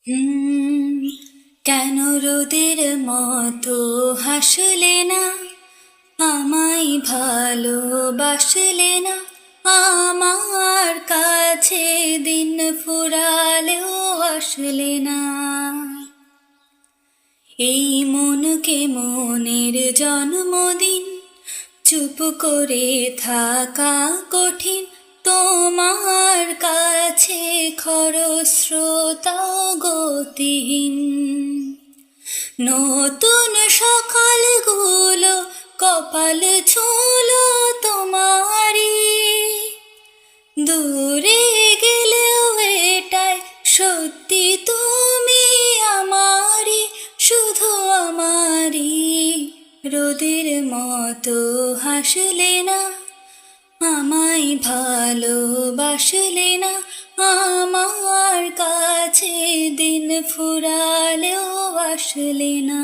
হুম, কেন রোদের মতো হাসলে না, আমায় ভালোবাসলে না, আমার কাছে দিন ফুরালেও আসলে না। এই মনকে মনের জন্মদিন, চুপ করে থাকা কঠিন, তোমার কাছে খরস্রোতা গতিহীন। নতুন সকালগুলো কপাল ছুঁলো তোমারই, দূরে গেলেও এটাই সত্যি তুমি আমারই, শুধু আমারই। রোদের মতো হাসলে না, আমায় ভালোবাসলে না, আমার কাছে দিন ফুরালেও আসলে না।